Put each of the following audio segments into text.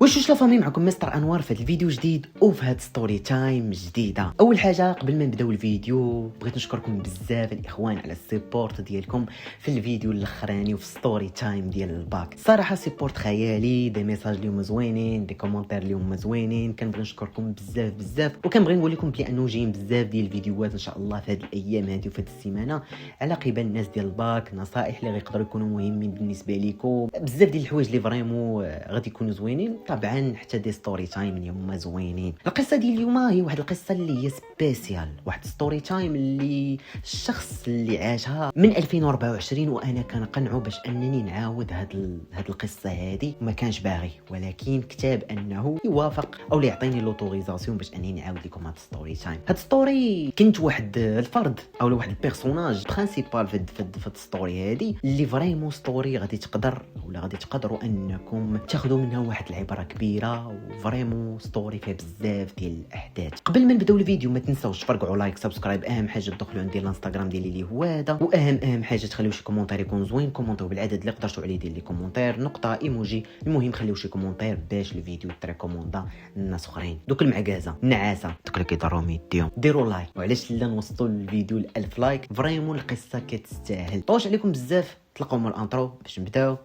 واش لا فامي، معكم مستر انوار في هذا الفيديو جديد وفي هاد ستوري تايم جديده. اول حاجه قبل ما نبداو الفيديو بغيت نشكركم بزاف الاخوان على السيبورت ديالكم في الفيديو الاخراني وفي ستوري تايم ديال الباك. صراحه سيبورت خيالي، دي ميساج اليوم زوينين، دي كومونتير اليوم زوينين، كنبغي نشكركم بزاف وكنبغي نقول لكم بلي انه جايين بزاف ديال الفيديوهات ان شاء الله في هذه الايام هذه وفي هذه السيمانه على قبال الناس ديال الباك، نصائح اللي غيقدروا يكونوا مهمين بالنسبه لكم، بزاف ديال الحوايج اللي فريمون غادي يكونوا زوينين. طبعا حتى دي ستوري تايم اليوم زوينين. القصه ديال اليوم هي واحد القصه اللي هي سبيسيال، واحد ستوري تايم اللي الشخص اللي عاشها من 2024 وانا كنقنعو باش انني نعاود هاد القصه هذه. ما كانش باغي ولكن كتاب انه يوافق او يعطيني لوتوريزاسيون باش انني نعاود لكم هاد ستوري تايم. هاد ستوري كنت واحد الفرد او واحد البيرسوناج برينسيبال في الستوري هذه اللي فريمون ستوري غادي تقدر ولا غادي تقدروا انكم تاخذوا منها واحد العبره كبيره، وفريمون ستوري فيها بزاف ديال الاحداث. قبل ما نبداو الفيديو ما تنساوش تفرقعوا لايك سبسكرايب، اهم حاجه تدخلوا عندي الانستغرام ديالي اللي هو هذا، واهم حاجه تخليو شي كومونتير يكون زوين، كومونتيو بالعدد اللي قدرتوا عليه ديال لي كومونتير، نقطه ايموجي، المهم خليو شي كومونتير باش الفيديو تريكوموندا للناس اخرين. دوك المعكازه النعاسه دوك اللي كيضرهم يديهم ديروا لايك، وعلاش لا نوصلوا الفيديو ل 1000 لايك، فريمون القصه كتستاهل. طوش عليكم بزاف، تلقاو من الانترو باش نبداو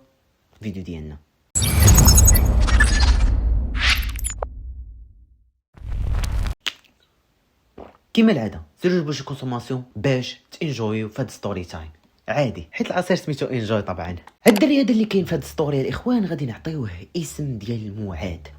الفيديو ديالنا. كيما العاده سيروا جبدوا شي كونسوماسيون باش تنجويو في هاد ستوري تايم عادي، حيت العصير سميتو انجوي. طبعا هاد الدري هذا اللي كاين في هاد ستوري الاخوان غادي نعطيوه اسم ديال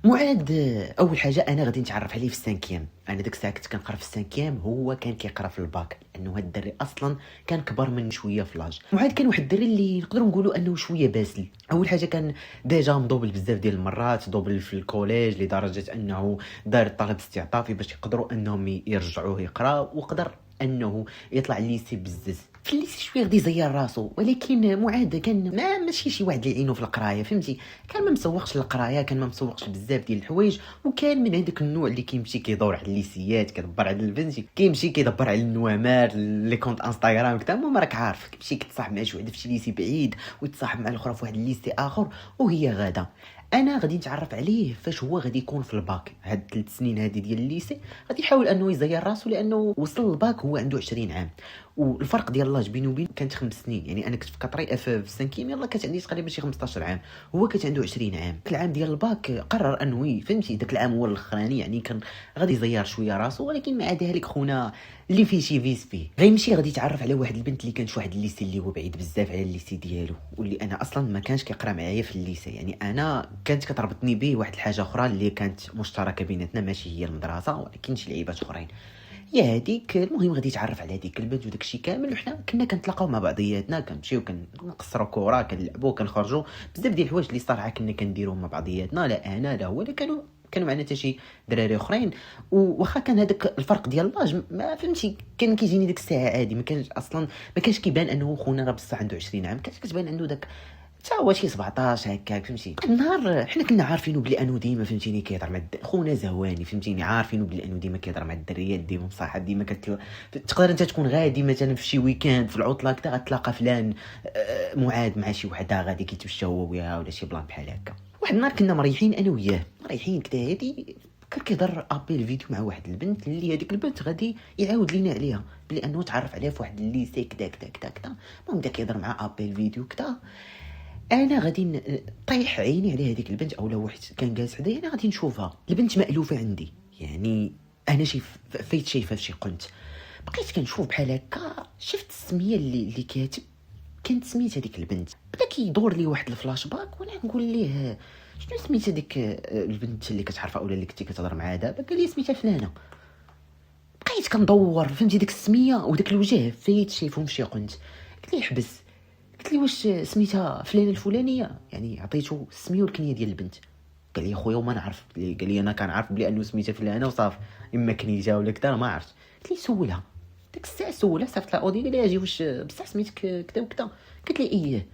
معاد. اول حاجه انا غادي نتعرف عليه في السانكيام. انا ديك الساعه كنت كنقرا في السانكيام، هو كان كيقرا في الباك، لانه هاد الدري اصلا كان كبر من شويه في لاج. معاد كان واحد الدري اللي نقدروا نقولوا انه شويه باسل. اول حاجه كان ديجا مضوبل بزاف ديال المرات، دوبل في الكوليج لدرجه انه دار الطلب استعطافي باش يقدروا انهم يرجعوه يقرا، وقدر انه يطلع الليسي بزز. في الليسي شويه غادي يزير راسو، ولكن معاد كان ماشي شي واحد اللي يعينو في القرايه، فهمتي؟ كان ما مسوقش للقرايه، كان ما مسوقش بزاف ديال الحوايج، وكان من هذاك النوع اللي كيمشي كيدور على الليسيات، كيدبر على الفنتي، كيمشي كيدبر على النوامات لي كونت انستغرام كتا. ما راك عارف، كيمشي كيتصاحب مع شي وحده في شي ليسي بعيد ويتصاحب مع الاخرى في واحد الليسي اخر، وهي غاده. انا غادي نتعرف عليه فاش هو غادي يكون في الباك. هاد 3 سنين هادي ديال الليسي غادي يحاول انه يزير راسو، لانه وصل الباك هو عنده 20 عام، والفرق ديال لاج بينه وبين كانت 5 سنين. يعني انا كنت في كطري في السانكيم، يلا كانت عندي تقريبا شي 15 عام، هو كانت عنده 20 عام. العام ديال الباك قرر انه فهمتي داك العام هو الاخراني، يعني كان غادي يزير شويه راسو، ولكن مع ذلك خونا اللي فيه شي فيس فيه غيمشي غادي يتعرف على واحد البنت اللي كانت في واحد الليسي اللي هو بعيد بزاف على الليسي ديالو، واللي انا اصلا ما كانش كيقرا معايا في الليسي. يعني انا كانت كتربطني به واحد الحاجه اخرى اللي كانت مشتركه بيناتنا، ماشي هي المدرسه ولكن شي لعيبات اخرين. يا هذيك المهم غادي يتعرف على هذيك البنت وداك الشيء كامل، وحنا كنا كنتلاقاو مع بعضياتنا، كنمشيو كنقصروا كره، كنلعبوا، كنخرجوا، بزاف ديال الحوايج اللي صراحه كنا كنديروهم مع بعضياتنا، لا انا لا هو، لا كانوا معنا حتى شي دراري اخرين. وواخا كان هذاك الفرق ديال لاج ما فهمتي، كان كيجيني ديك الساعه عادي، ما كانش اصلا ما كانش كيبان انه خونا راه بصح عنده 20 عام، كانت كتبان عنده داك تا هو شي 17 هكاك، فهمتي؟ النهار حنا كنا عارفينه بلي انه ديما فهمتيني كيهضر مع خونا زواني، فهمتيني؟ عارفينه بلي انه ديما كيهضر مع الدريات، ديما مصاحب، ديما تقدر انت تكون غادي مثلا في شي ويكاند في العطله كدا غتلاقى فلان معاد مع شي وحده غادي كيتمشى هو وياها ولا شي بلان بحال هكا. واحد النهار كنا مريحين انا وياه، مريحين كدا هادي، كان كيهضر ابيل فيديو مع واحد البنت اللي هذيك البنت غادي يعاود لينا عليها، بلي انه تعرف عليها في واحد الليسي كدا كدا كدا كدا. المهم بدا كيهضر مع ابيل فيديو كدا. انا غادي طيح عيني على هذيك البنت، اولا واحد كان جالس حدايا، انا غادي نشوفها. البنت مألوفه عندي، يعني انا فايت شايفه فشي قنت، بقيت كنشوف بحال هكا، شفت السميه اللي كاتب، كانت سميت هذيك البنت. بدا كيدور لي واحد الفلاش باك، وانا نقول ليه شنو سميت هذيك البنت اللي كتعرفها اولا اللي كنتي كتهضر معاها دابا؟ قال لي سميتها فلانه. بقيت كندور، فهمتي ديك السميه وداك الوجه فايت شايفهم شي قنت. قلت لي حبس، قلت لي واش سميتها فلانه الفلانيه؟ يعني عطيته السميه والكنيه ديال البنت. قال لي خويا وما نعرف، قال لي انا كنعرف بلي انه سميتها فلانه وصافي، اما كنيتها ولا كذا ما عرفت. قلت لي سولها، ديك الساعه سولها، صيفط لها اودي، قال لي اجي واش بصح سميتك كذا وكذا؟ قلت لي ايه.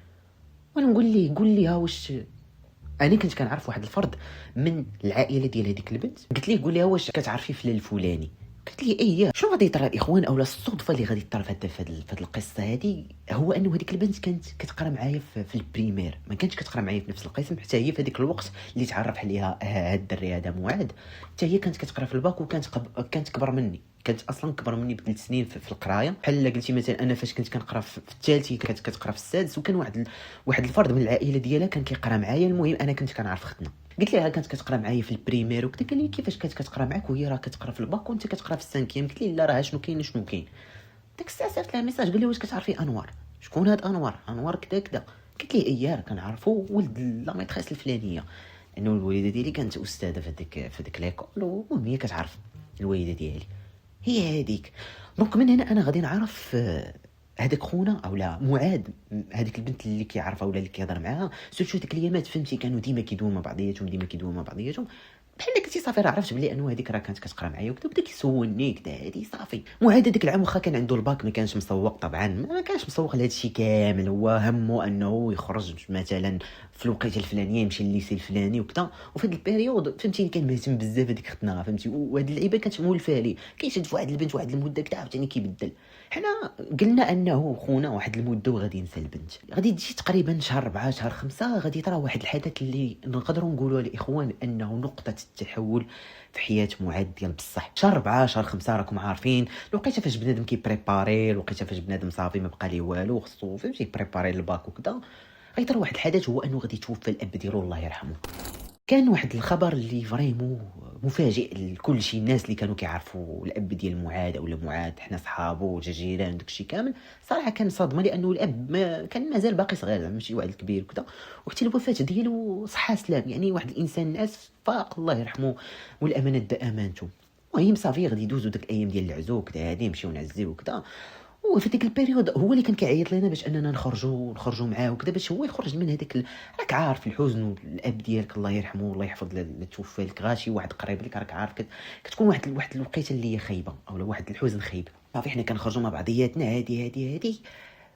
وانا نقول ليه قول لي واش انا كنت كنعرف واحد الفرد من العائله ديال هذيك البنت، قلت ليه قول لها واش كتعرفي فلان الفلاني؟ قالت لي ايه شنو غادي يطرى الاخوان اولا الصدفه اللي غادي تطرى في هاد القصه هذه، هو انه هذيك البنت كانت كتقرا معايا في البريمير، ما كانتش كتقرا معايا في نفس القسم، حتى هي في هذيك الوقت اللي تعرف عليها هاد الدري هذا معاد، حتى هي كانت كتقرا في الباك، وكانت كانت كبر مني، كانت اصلا كبر مني ب3 سنين في القرايه. بحال قلتي مثلا انا فاش كنت كنقرا في الثالث هي كانت كتقرا في السادس، وكان واحد الفرد من العائله ديالها كان كيقرا معايا. المهم انا كنت كنعرف ختنا، قلت لها كانت كتقرا معايا في البريمير وكذا، قال لي كيفاش كانت كتقرا معاك وهي راه كتقرا في الباك وانت كتقرا في السانكيام؟ قلت لي لا راه شنو كاين ديك الساعه صيفط لها ميساج، قال لي واش كتعرفي انوار؟ شكون هاد انوار كذا كذا؟ قلت لي اييه راه كنعرفو، ولد لا ميتريس الفلانيه، انه الوالده ديالي كانت استاذه في ديك ليكول، المهم هي كتعرف الوالده ديالي هي هذيك. دونك من هنا انا غادي نعرف هذاك خونا اولا معاد، هذيك البنت اللي كيعرفها ولا اللي كيهضر معاها، سيرتو ديك الايامات فهمتي كانوا ديما كيدويو مع بعضياتهم، بحال قلتي صافي راه عرفت بلي انه هذيك راه كانت كتقرا معايا وكذا، بدا كيسولني كذا هادي صافي. معاد هذاك العام واخا كان عنده الباك ما كانش مسوق طبعا، ما كانش مسوق لهذا الشيء كامل، هو همه انه يخرج مثلا في الوقيته الفلانيه يمشي لليسي الفلاني وكذا، وفي هذا البيريود فهمتي كان مهتم بزاف هذيك ختنا فهمتي، وهاد اللعيبه كانت مولفه ليه، كيشد في واحد البنت واحد المده كذا عاوتاني كيبدل. حنا قلنا انه خونا واحد المده وغادي ينسى البنت، غادي تجي تقريبا شهر 4 شهر 5 غادي يطرا واحد الحدث اللي نقدروا نقولوا الاخوان انه نقطه التحول في حياه معاد ديال بصح. شهر 4 شهر 5 راكم عارفين الوقيته فاش بنادم كيبريباري، الوقيته فاش بنادم صافي ما بقى ليه والو خصو فهمتي يبريباري الباك وكذا، غيطرا واحد الحدث هو انه غادي يتوفى الاب ديالو الله يرحمه. كان واحد الخبر اللي فريمون مفاجئ لكل شي، الناس اللي كانوا كيعرفوا الاب ديال معاد اولا معاد حنا صحابو جيران داكشي كامل، صراحه كان صدمه لانه الاب ما كان مازال باقي صغير ماشي واحد كبير وكذا، وحتى الوفاه ديالو صحه سلام، يعني واحد الانسان ناس فاق الله يرحمه والامانه دا امانته. المهم صافي غادي يدوزوا داك الايام ديال العزو وكذا، غادي نمشيو نعزيو وكذا، وفي ديك البيريود هو اللي كان كيعيط لنا باش اننا نخرجوا معاه وكذا، باش هو يخرج من هذاك راك عارف الحزن، والاب ديالك الله يرحمه الله يحفظ اللي توفى لك غاشي واحد قريب لك، راك عارف كتكون واحد الوقيته اللي هي خايبه اولا واحد الحزن خايب. صافي حنا كنخرجوا مع بعضياتنا هادي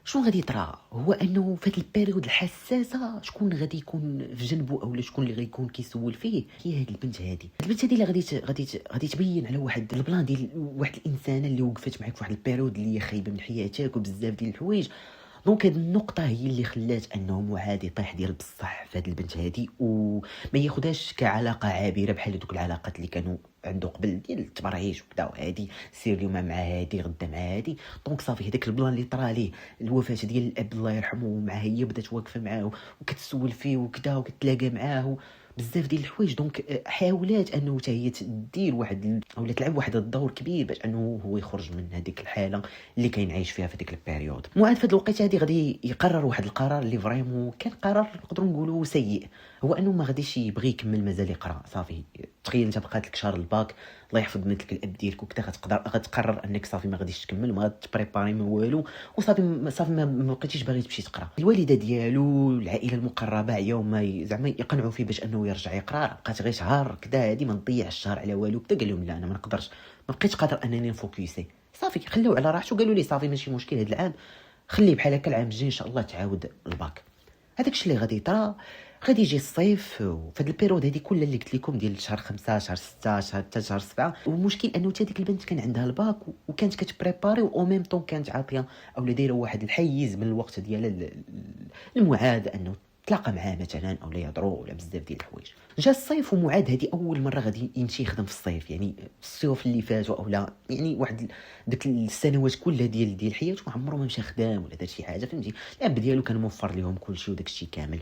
شنو غادي يطرا هو انه في هذه البيريود الحساسه شكون غادي يكون في جنبه اولا شكون اللي غيكون كيسول فيه، هي هذه البنت هذه اللي غادي تبين على واحد البلان ديال واحد الانسانه اللي وقفت معك في واحد البيريود اللي هي خايبه من حياتك وبزاف ديال الحوايج. دونك هذه النقطة هي اللي خلات انه معاد يطيح ديال بصح في هذه البنت هذه، وما ياخذهاش كعلاقة عابرة بحال دوك العلاقات اللي كانوا عنده قبل ديال التبرعيش وكذا، وهادي سير اليوم مع هادي غدا مع هادي. دونك صافي هذاك البلان اللي طرا ليه الوفاة ديال الاب الله يرحمه، ومع هي بدات واقفة معاه وكتسول فيه وكذا وكتلاقى معاه بزاف ديال الحوايج. دونك حاولات انه حتى هي تدير واحد اولا تلعب واحد الدور كبير باش انه هو يخرج من هذيك الحاله اللي كاين عايش فيها في ديك البيريود. معاد في هذه الوقيته هذه غادي يقرر واحد القرار اللي فريمون كان قرار نقدروا نقولوا سيء، هو انه ما غاديش يبغي يكمل مازال يقرا. صافي تخيل انت بقات لك شهر الباك الله يحفظ بنتك الاب ديالك وكذا، غتقرر انك صافي ما غاديش تكمل، ما غاتبريباري ما والو، وصافي ما بقيتيش باغي تمشي تقرا. الوالده ديالو العائله المقربه يوم زعما يقنعوا فيه باش انه يرجع يقرا، بقات غير شهر كذا هادي ما نضيعش الشهر على والو كذا. قال لهم لا انا ما نقدرش، ما بقيتش قادر انني نفوكيسي. صافي خلوه على راحته، قالوا لي صافي ماشي مشكل هذا العام خليه بحال هكا، العام الجاي ان شاء الله تعاود الباك. هذاك الشيء اللي غادي يطرا غادي يجي الصيف، وفي هاد البيريود هذه كلها اللي قلت لكم ديال شهر 5 شهر 6 شهر حتى شهر 7. والمشكل انه حتى ديك البنت كان عندها الباك وكانت كتبريباري او ميم طون كانت عاطيه اولا دايره واحد الحيز من الوقت ديال المعاد انه تلاقى معاه مثلا اولا يهضروا ولا بزاف ديال الحوايج. جا الصيف ومعاد هذه اول مره غادي يمشي يخدم في الصيف، يعني الصيف اللي فات اولا يعني واحد ديك السنوات كلها ديال حياته ما عمره ما مشى خدام ولا دار شي حاجه فهمتي. الاب ديالو كان موفر لهم كل شيء وداك الشيء كامل،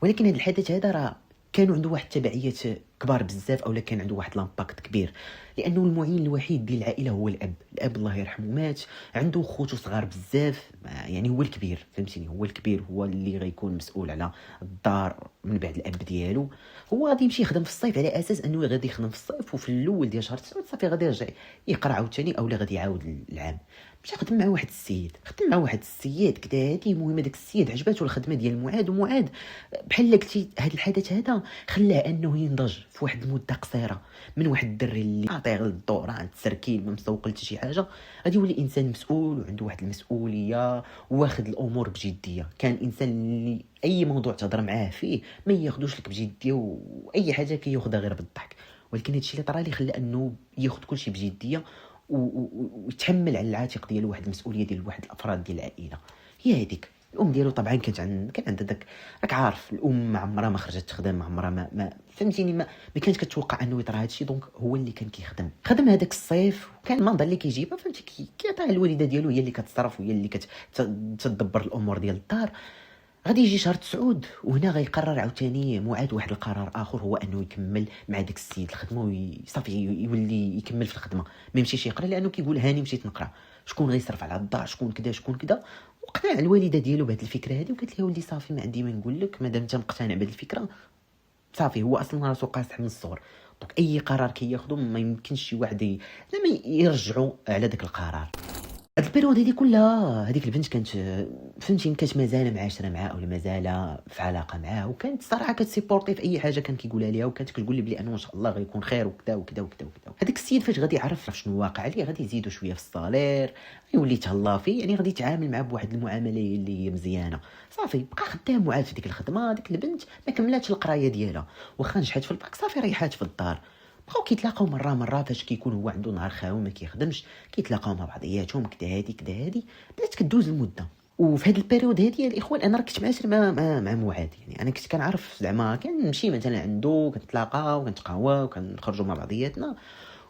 ولكن هذا الحدث هذا راه كانوا عنده واحد التبعيات كبار بزاف اولا كان عنده واحد لامباكت كبير، لانه المعين الوحيد ديال العائله هو الاب الله يرحمه مات، عنده خوتو صغار بزاف، يعني هو الكبير فهمتيني، هو الكبير هو اللي غيكون مسؤول على الدار من بعد الاب ديالو. هو غادي يمشي يخدم في الصيف على اساس انه غادي يخدم في الصيف، وفي الاول ديال شهر 9 صافي غادي يرجع يقرا عاوتاني اولا غادي يعاود العام. مشى خدم مع واحد السيد كدا هادي. المهم داك السيد عجباتو الخدمه ديال معاد، ومعاد بحال قلتي هذا الحدث هذا خلاه انه ينضج في واحد المده قصيره من واحد الدري اللي عاطيه غير الدوران التسركيل ما مسوق حتى شي حاجه، غادي يولي انسان مسؤول وعنده واحد المسؤوليه واخد الامور بجديه. كان انسان اللي اي موضوع تهضر معاه فيه ما ياخذوش لك بجديه، واي حاجه كياخذها غير بالضحك، ولكن هادشي اللي طرا لي خلى انه ياخذ كل شيء بجديه ويتحمل على العاتق ديالو واحد المسؤوليه ديال واحد الافراد ديال العائله. هي هذيك الام ديالو طبعا كان عندها داك، راك عارف الام ما عمرها ما خرجت تخدم، ما عمرها ما فهمتيني، ما كانت كتوقع انه يطرا هادشي. دونك هو اللي كان خدم هذاك الصيف، وكان المنظر اللي كيجيبها فهمتي كيعطيها الوالده ديالو، هي اللي كتصرف وهي اللي كتدبر الامور ديال الدار. غادي يجي شهر 9 وهنا غيقرر عاوتاني معاد واحد القرار اخر، هو انه يكمل مع داك السيد الخدمه وصافي يولي يكمل في الخدمه، ما يمشيش يقرا، لانه كيقول هاني مشيت نقرا، شكون غيصرف على الدار، شكون كذا شكون كذا. وقنع الوالده ديالو بهذه الفكره هذه، وقالت له ولدي صافي ما عندي ما نقول لك، مادام انت مقتنع بهذه الفكره صافي. هو اصلا راسو قاصح من الصغر، دونك اي قرار كياخذو ما يمكنش شي واحد زعما يرجعوا على داك القرار. هاد البيريود هادي كلها هذيك البنت كانت فهمتي كانت مازال معاشره معاه ولا مازال في علاقه معاه، وكانت الصراحه كتسيبورتي في اي حاجه كان كيقولها ليها، وكانت كتقول لي بلي انه ان شاء الله غيكون خير وكذا وكذا وكذا وكذا. هذاك السيد فاش غادي يعرف شنو واقع عليه، غادي يزيدوا شويه في الصالير، يولي تهلا فيه، يعني غادي يتعامل معاه بواحد المعامله اللي هي مزيانه. صافي بقى خدام معاه في ديك الخدمه. ديك البنت ما كملاتش القرايه ديالها، واخا نجحت في الباك صافي ريحات في الدار. بقاو كيتلاقاو مره فاش كيكون هو عنده نهار خاوي ما كيخدمش، كيتلاقاو مع بعضياتهم كدا هادي بدات كدوز المده. وفي هاد البيريود هادي الاخوان انا كنت معاشر مع معاد، يعني انا كنت كنعرف زعما كنمشي مثلا عنده، كنتلاقاو وكنتقهواو وكنخرجوا مع بعضياتنا.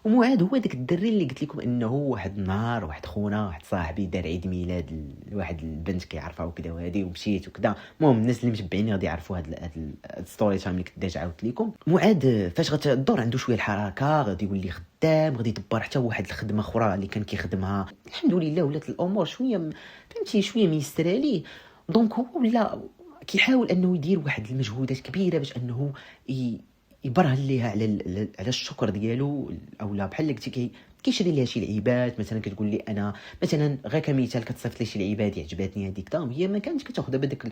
ومعاد هو داك الدري اللي قلت لكم انه واحد النهار واحد خونا واحد صاحبي دار عيد ميلاد لواحد البنت كيعرفها وكذا وهادي، ومشيت وكذا. المهم الناس اللي متبعيني غادي يعرفوا هاد الستوري تايم اللي كنت ديجا عاودت لكم. معاد فاش غتدور عنده شويه الحركه، غادي يولي خدام، غادي يدبر حتى واحد الخدمه اخرى اللي كان كيخدمها. الحمد لله ولات الامور شويه فهمتي شويه ميسره ليه. دونك هو ولا كيحاول انه يدير واحد المجهودات كبيره باش انه يبرهن ليها على الشكر ديالو، او لا بحال قلتي كيشري ليها شي لعيبات. مثلا كتقول لي انا مثلا غير كمثال كتصيفط لي شي لعيبات عجباتني هذيك دام، هي ما كانتش كتاخذها بداك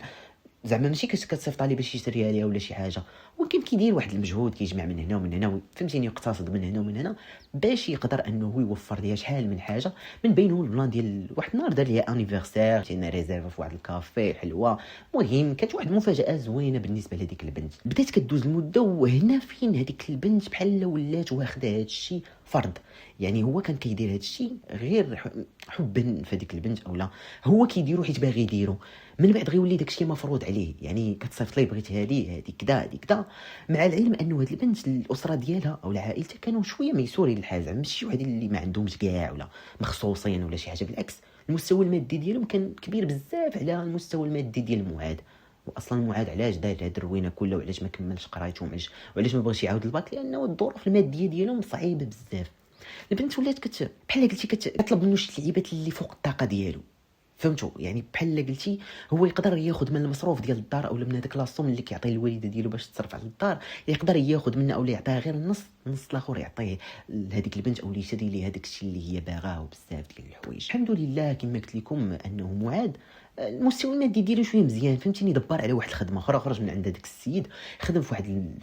زعما ماشي كتصيفط عليه باش يشريها ليها ولا شي حاجه، ولكن كيدير واحد المجهود، كيجمع من هنا ومن هنا فهمتيني، يقتصد من هنا ومن هنا باش يقدر انه يوفر ليها شحال من حاجه. من بينهم البلان ديال واحد النهار دار ليها انيفرسير، جينا ريزيرف في واحد الكافي حلوه. المهم كانت واحد المفاجاه زوينه بالنسبه لهذيك البنت. بدات كدوز المده، وهنا فين هذيك البنت بحال ولات واخده هذا الشيء فرض. يعني هو كان كيدير هذا الشيء غير حبا في هذيك البنت، اولا هو كيديرو حيت باغي يديرو، من بعد غيولي داكشي مفروض عليه. يعني كتصيفط ليه بغيت هذه كذا هذه كذا، مع العلم انه هذه البنت الاسره ديالها او عائلتها كانوا شويه ميسورين الحال، زعما ماشي واحد اللي ما عندهمش كاع ولا مخصوصين ولا شي حاجه، بالعكس المستوى المادي ديالهم كان كبير بزاف على المستوى المادي ديال معاد. واصلا معاد علاش دار هاد الروينه كلها، وعلاش ما كملش قرايته، وعلاش ما بغاش يعاود الباك، لانه الظروف الماديه ديالهم صعيبه بزاف. البنت ولات بحال قلتي كتطلب منه شي لعيبات اللي فوق الطاقه ديالو، فهمتوا؟ يعني بحال قلتي هو يقدر ياخذ من المصروف ديال الدار او من هذاك لاصوم اللي كيعطيه الوالده ديالو باش تصرف على الدار، يقدر ياخذ منه او يعطيها غير النص الاخر يعطيه لهذيك البنت، او يشري لي هذاك الشيء اللي هي باغاه بزاف ديال الحوايج. الحمد لله كما قلت لكم انه معاد المستوى المادي ديالو شويه مزيان، فهمتيني، دبر على واحد الخدمه اخرى، خرج من عند هذاك السيد، خدم في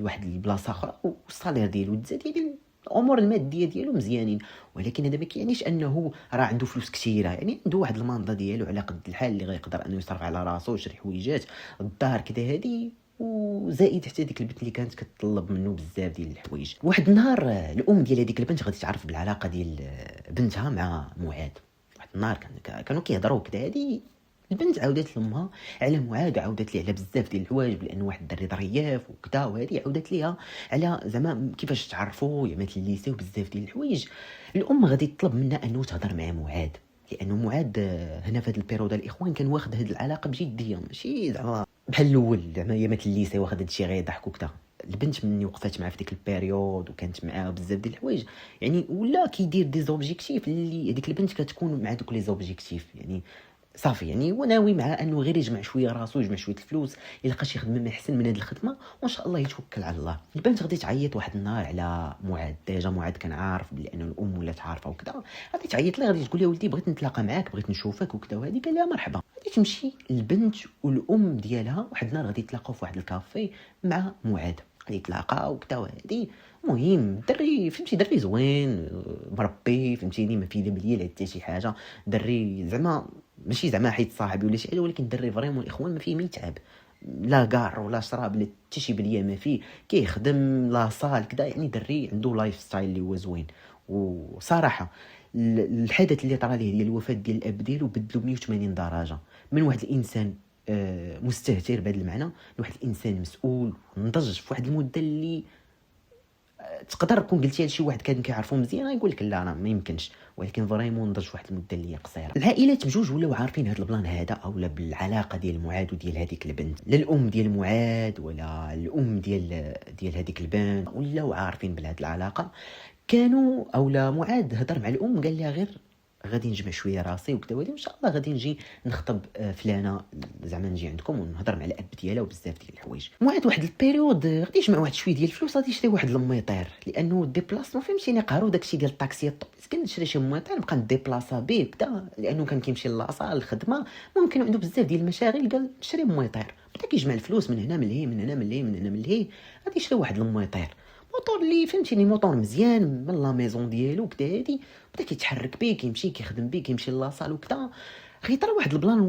واحد البلاصه اخرى، والصالير ديالو تزاد، يعني الامور الماديه ديالو مزيانين. ولكن هذا ما كيعنيش انه راه عنده فلوس كثيره، يعني عنده واحد المانضه ديالو على قد الحال اللي غيقدر انه يصرف على راسو ويشري حويجات الدار كذا هذه، وزائد حتى ديك البنت اللي كانت كتطلب منه بزاف ديال الحوايج. واحد النهار الام ديال هذيك البنت غادي تعرف بالعلاقه ديال بنتها مع معاد. واحد النهار كانوا كيهضروا كذا، هذه البنت عاودت لامها على معاد، عاودت ليه على بزاف ديال الحوايج، بان واحد الدري ظرياف وكذا، وهذه عاودت ليها على زعما كيفاش تعرفوا يامات الليسي وبزاف ديال الحوايج. الام غادي تطلب منها انه تهضر مع معاد، لانه معاد هنا في هذا البيريود الاخوان كان واخد هذه العلاقه بجديه، ماشي زعما بحال الاول زعما ايامات الليسي واخد هذا الشيء غير يضحك وكذا. البنت مني وقفات معاه في ديك البيريود وكانت معاه بزاف ديال الحوايج، يعني ولا كيدير دي زوبجيكتيف اللي هذيك البنت كتكون مع دوك لي زوبجيكتيف. يعني صافي، يعني وناوي معاه انه غير يجمع شويه راسو، يجمع شويه الفلوس، يلقى شي خدمه احسن من هذه الخدمه، وان شاء الله يتوكل على الله. البنت غادي تعيط واحد النهار على معاد، ديجا معاد كان عارف بلي انه الام ولات عارفه وكذا، غادي تعيط ليه، غادي تقول له ولدي بغيت نتلاقى معاك، بغيت نشوفك وكذا، وهذه قال لها مرحبا. غادي تمشي البنت والام ديالها واحد النهار غادي يتلاقاو في واحد الكافي مع معاد، غادي يتلاقاو وكذا وهذه. المهم دري فهمتي، دري زوين مربي، فهمتيني، ما فيه لا مليل حتى شي حاجه، دري زعما ماشي زعما حيت صاحبي ولا شي حاجه، ولكن دري فريمون الاخوان ما فيه ما يتعب، لا كار ولا شراب لا حتى شي بليه ما فيه، كيخدم لا صال كذا، يعني دري عنده لايف ستايل اللي هو زوين. وصراحه الحدث اللي طرا ليه ديال الوفاه ديال الاب ديالو بدلو 180 درجه، من واحد الانسان مستهتر بهذا المعنى لواحد الانسان مسؤول نضج في واحد المده اللي تقدر كون قلتيها لشي واحد كان كيعرفو مزيان غيقول لك لا راه ما يمكنش، ولكن فريمون نضج واحد المده اللي هي قصيره. العائلات بجوج ولاو عارفين هذا البلان هذا اولا بالعلاقه ديال معاذ وديال هذيك البنت، لا الام ديال معاذ ولا الام ديال هذيك البنت ولاو عارفين بهذه العلاقه. كانوا اولا معاذ هضر مع الام قال لها غير غادي نجمع شويه راسي وكذا، ولكن ان شاء الله غادي نجي نخطب فلانه زعما نجي عندكم ونهضر مع الاب ديالها وبزاف ديال الحوايج. معاد واحد البيريود غادي يجمع واحد شويه ديال الفلوس غادي يشري واحد الميطير، لانه ديبلاسمون فهمتيني قهروا داكشي ديال الطاكسي كان نشري شي ميطير نبقى نديبلاصا به كذا، لانه كان كيمشي لاصال الخدمه ممكن عنده بزاف ديال المشاغل، قال نشري ميطير بدا كيجمع الفلوس من هنا من لهي من هنا من لهي من هنا من لهي غادي يشري واحد الميطير موطور اللي فهمتيني موطور مزيان من لا ميزون ديالو كدا، هادي بدا كيتحرك بيه كيمشي كيخدم بيه كيمشي لاصال وكذا. غيطرا واحد البلان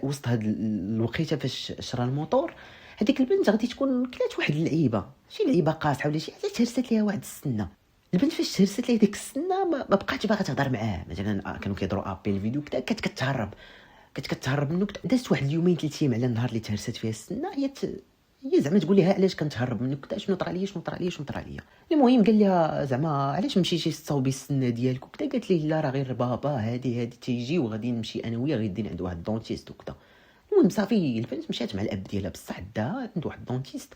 وسط هاد الوقيته فاش شرا الموطور، هذيك البنت غادي تكون كلات واحد اللعيبه شي لعيبه قاصحه ولا شي حاجه تهرست ليها واحد السنه. البنت فاش تهرست ليها ديك السنه ما بقاتش باغا تهضر معاه، مثلا كانوا كيهضروا ابيل فيديو كدا كتهرب منه دازت واحد اليومين 3 ايام على النهار اللي تهرست فيه السنه، هي زعما تقول لها علاش كنتهرب منك كدا، شنو طرا ليا. المهم قال لها زعما علاش مشيتي تصاوبي السنه ديالك وكدا، قالت ليه لا راه غير بابا هادي تيجي وغادي نمشي انا وياه غيدينا عند واحد الدونتيست وكدا. المهم صافي البنت مشات مع الاب ديالها بصح داها عند واحد الدونتيست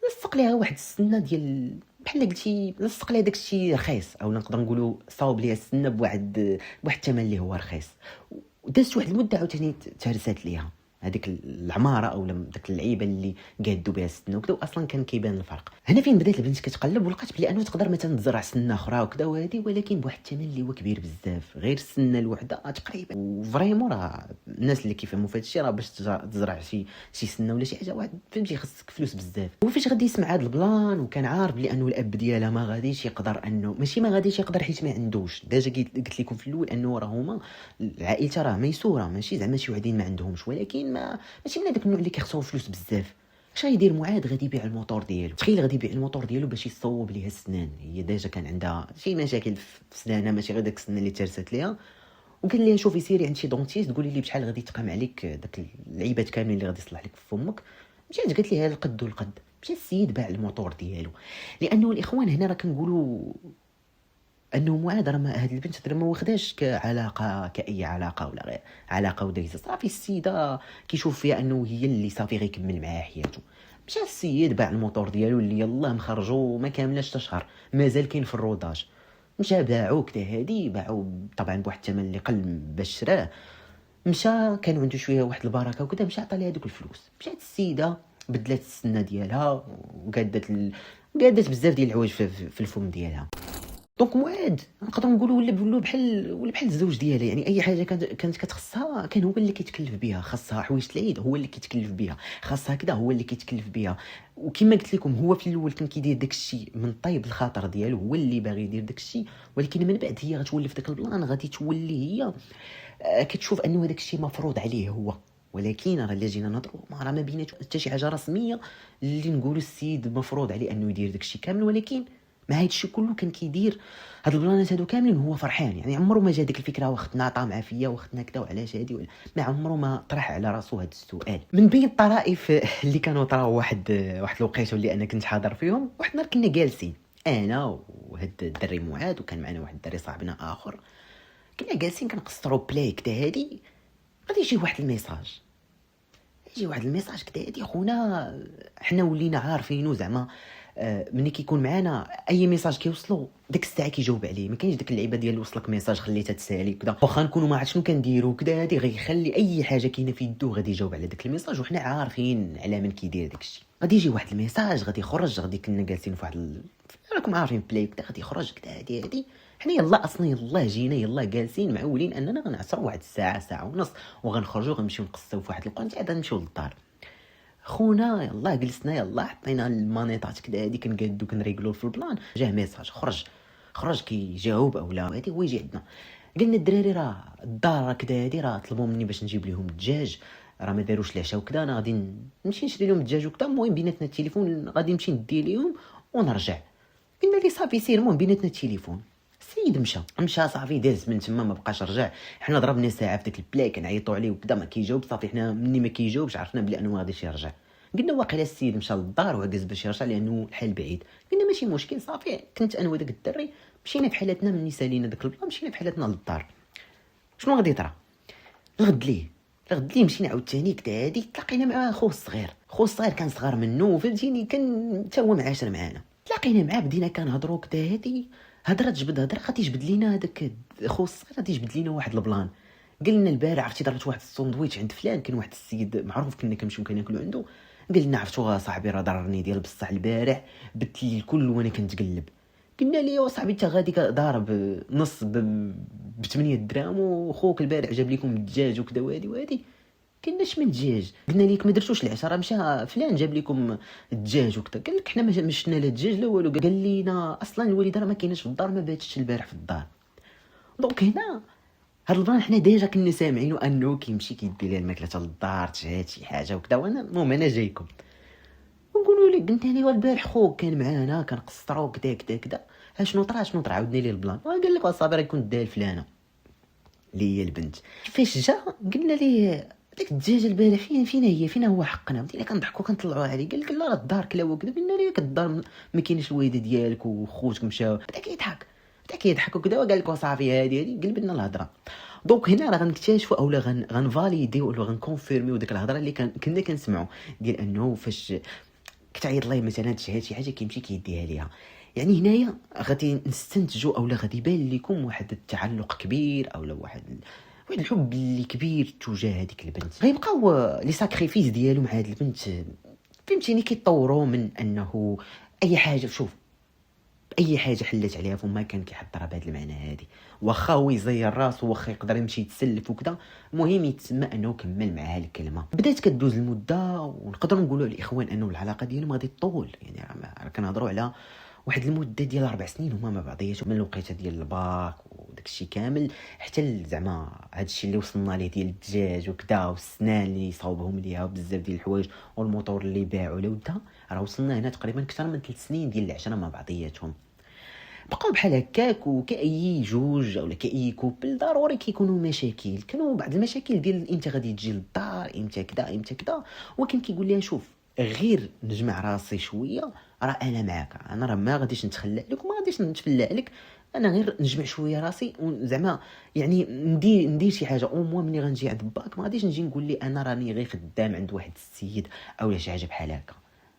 لصق ليها واحد السنه ديال بحال قلتي لصق ليها داكشي رخيص، او نقدر نقولوا صاوب ليها السنه بواحد الثمن اللي هو رخيص، ودازت واحد المده عاوتاني تهرسات ليها هذيك العماره او داك اللعيبه اللي قادوا بها السنه وكذا، واصلا كان كيبان الفرق. هنا فين بدات البنت كتقلب ولقات بلي انه تقدر مثلا تزرع سنه اخرى وكذا وهذه، ولكن بواحد الثمن اللي هو كبير بزاف، غير السنه الوحده تقريبا. وفريمون راه الناس اللي كيفهموا في هذا الشيء راه باش تزرع شي سنه ولا شي حاجه واحد فهمتي خاصك فلوس بزاف. وفاش غادي يسمع هذا البلان وكان عارف بلي انه الاب ديالها ما غاديش يقدر، انه ماشي ما غاديش يقدر حيت ما عندوش، ديجا قلت لكم في الاول انه راه هما عائلته راه ميسوره ماشي زعما شي وحدين ما عندهمش، ولكن ماشي من هذاك النوع اللي كيخصهم فلوس بزاف. اش غيدير معاذ؟ غادي يبيع الموطور ديالو، تخيل غادي يبيع الموطور ديالو باش يصوب ليها السنان، هي ديجا كان عندها شي مشاكل في سنانها ماشي غير داك السنه اللي ترست ليها. وقال لها شوفي سيري عند شي دونتيست قولي لي بشحال غادي تقام عليك داك اللعيبات كاملين اللي غادي يصلح لك في فمك. مشات قالت لها القد والقد، مشى السيد باع الموطور ديالو. لانه الاخوان هنا راه كنقولوا انه معاذ راه هذه البنت ما واخداش كعلاقه كاي علاقه ولا غير علاقه ودايزه، صافي السيده كيشوف فيها انه هي اللي صافي غيكمل معاها حياته. مشى السيد باع الموطور ديالو اللي يلاه مخرجو ما كاملاش حتى شهر مازال كاين في الروداج، مشى باعو كدا هادي باعو طبعا بواحد الثمن اللي قل باش شراه. مشى كان عنده شويه واحد البركه وكذا، مشى عطى لها دوك الفلوس. مشات السيده بدلات السنه ديالها وقادت بزاف ديال الحوايج في الفم ديالها. دونك معاذ نقدر نقولوا ولا بحال الزوج ديالها، يعني اي حاجه كانت كتخصها كان هو اللي كيتكلف بها، خاصها حوايج العيد هو اللي كيتكلف بها، خاصها كذا هو اللي كيتكلف بها. وكما قلت لكم هو في الاول كان كيدير داك الشيء من طيب الخاطر ديالو، هو اللي باغي يدير داك الشيء، ولكن من بعد هي غتولي في داك البلان غادي تولي هي كتشوف انه هذاك الشيء مفروض عليه هو. ولكن راه الا جينا نهضروا راه ما بيناتو حتى شي حاجه رسميه اللي نقولوا السيد مفروض عليه انه يدير داك الشيء كامل، ولكن مع هذا الشيء كله كان كيدير هاد البلانات هادو كاملين وهو فرحان. يعني عمره ما جا ديك الفكره واختنا عطا مع فيا واختنا كذا وعلاش هادي ما عمره ما طرح على راسو هاد السؤال. من بين الطرائف اللي كانوا طراو واحد الوقيته اللي انا كنت حاضر فيهم، واحد النهار كنا جالسين انا وهاد الدري معاذ وكان معنا واحد الدري صاحبنا اخر، كنا جالسين كنقصروا بلاي كذا هادي، غادي يجي واحد الميساج كذا هادي خونا حنا ولينا عارفينو زعما ملي كيكون معانا اي ميساج كيوصلو ديك الساعه كيجاوب عليه، ما كاينش ديك اللعيبه ديال وصلك ميساج خليتها تسالي كذا واخا نكونوا ما عرفت شنو كنديروا كذا، هادي غيخلي اي حاجه كاينه في يدو غادي يجاوب على داك الميساج وحنا عارفين على من كيدير داك الشيء. غادي يجي واحد الميساج غادي يخرج، غادي كنا جالسين في واحد راكم عارفين بلاي كذا، غادي يخرج كذا هادي حنا يلا اصلا يلا جينا يلا جالسين معولين اننا غنعصروا واحد ساعه ونص وغنخرجوا غنمشيو نقصوا في واحد القنت عاد نمشيو للدار. خونا يلا جلسنا يلا حطينا المانيطات كدا هادي كنقادو كنريغلو في البلان، جاه ميساج خرج كيجاوب اولا هادي هو يجي عندنا. قلنا الدراري راه الدار كدا هادي راه طلبوا مني باش نجيب لهم الدجاج، راه ما داروش العشاء وكذا، انا غادي نمشي نشري لهم الدجاج وكذا. المهم بيناتنا التليفون غادي نمشي ندي ليهم ونرجع. قلنا لي صافي سير. المهم بيناتنا التليفون، السيد مشى صافي داز من تما ما بقاش رجع. حنا ضربنا ساعه في داك البلا كنعيطوا عليه وكذا ما كيجاوب. صافي حنا مني ما كيجاوبش عرفنا بلي انه ما غاديش يرجع. قلنا واقيلا السيد مشى للدار وعكز باش يرجع لانه الحال بعيد. قلنا ماشي مشكل صافي. كنت انا وداك الدري مشينا بحالتنا مني سالينا داك البلا مشينا بحالتنا للدار. شنو غادي يطرا الغد ليه مشينا عاوتاني كدا هادي تلاقينا مع خوه الصغير كان صغار منه فهمتيني كان حتى هو معاشر معانا. تلاقينا معاه بدينا كنهضروا كدا هادي هضره تجبد هضره غادي يجبد لينا هذاك خوه الصغير غادي يجبد لينا واحد البلان. قال لنا البارح عرفتي درت واحد الساندويتش عند فلان كان واحد السيد معروف كنا كنمشيو كناكلوا عنده. قال لنا عرفتوا صاحبي راه ضررني ديال بصح البارح بدت لي الكل وانا كنتقلب. قلنا ليه وصاحبي انت غادي ضارب نص ب 8 دراهم وخوك البارح جاب لكم الدجاج وكذا وهادي. قلنا اش من دجاج؟ قلنا ليك ما درتوش العشاء راه مشى فلان جاب لكم الدجاج وكذا. قال لك حنا ما شفنا لا الدجاج لا والو. قال لينا اصلا الوالده راه ما كايناش في الدار ما باتش البارح في الدار. دونك هنا هاد البلان حنا ديجا كنا سامعينو انه كيمشي كيدي ليه الماكله حتى للدار تشهاد شي حاجه وكذا. وانا المهم انا جايكم ونقولوا لي قلت لي البارح خوك كان معانا كنقصروا كذا شنو طرا عاودنا ليه البلان. قال لك صافي راه كنت داير فلانه اللي هي البنت. فاش جا قلنا ليه داك الدجاجه البارح فين هو حقنا. بدينا كنضحكوا كنطلعوا عليه. قال لك لا راه الدار كلاوه وكذا. قلنا ليه الدار ما كاينش الوالده ديالك وخوتك مشاو. بدا كيضحك وكذا. وقال لك صافي هادي قلبنا الهضره. دونك هنا راه غنكتشفوا اولا غنفاليديو ولا غنكونفيرميو ديك الهضره اللي كنا كنسمعوا ديال انه فاش كتعيط ليه مثلا تشهد شي حاجه كيمشي كيديها ليها. يعني هنايا غادي نستنتجوا اولا غادي يبان لكم واحد التعلق كبير اولا واحد الحب اللي كبير تجاه هذيك البنت. غيبقاو لي ساكريفيس ديالو مع هذه البنت فهمتيني كيطوروا من انه اي حاجه حلت عليها فما كان كيحضرها بهذا المعنى هذه. واخا هو يزير راسو واخا يقدر يمشي يتسلف وكذا المهم يتسمى انه كمل معها الكلمه. بدات كدوز المده ونقدروا نقولوا الاخوان انه العلاقه ديالهم غادي تطول. يعني راه كنهضروا على واحد المده ديال 4 سنين هما مع بعضياتهم من الوقيته ديال الباك وداك الشيء كامل حتى زعما هذا الشيء اللي وصلنا ليه ديال الدجاج وكذا والسنان اللي صاوبهم ليها وبزاف ديال الحوايج والموتور اللي باعوا لودها. راه وصلنا هنا تقريبا اكثر من 3 سنين ديال العشره مع بعضياتهم. بقاو بحال هكاك وكاي جوج اولا كاي كوبل ضروري كيكونوا مشاكل. كانوا بعض المشاكل ديال امتى غادي تجي للدار امتى كذا ولكن كيقول لها شوف غير نجمع راسي شويه راه انا معاك. انا راه ما غاديش نتخلى عليك وما غاديش نتفلى عليك. انا غير نجمع شويه راسي وزعما يعني ندير شي حاجه او مو ملي غنجي عند باك ما غاديش نجي نقول لي انا راني غير خدام عند واحد السيد اولا شي حاجه بحال هكا.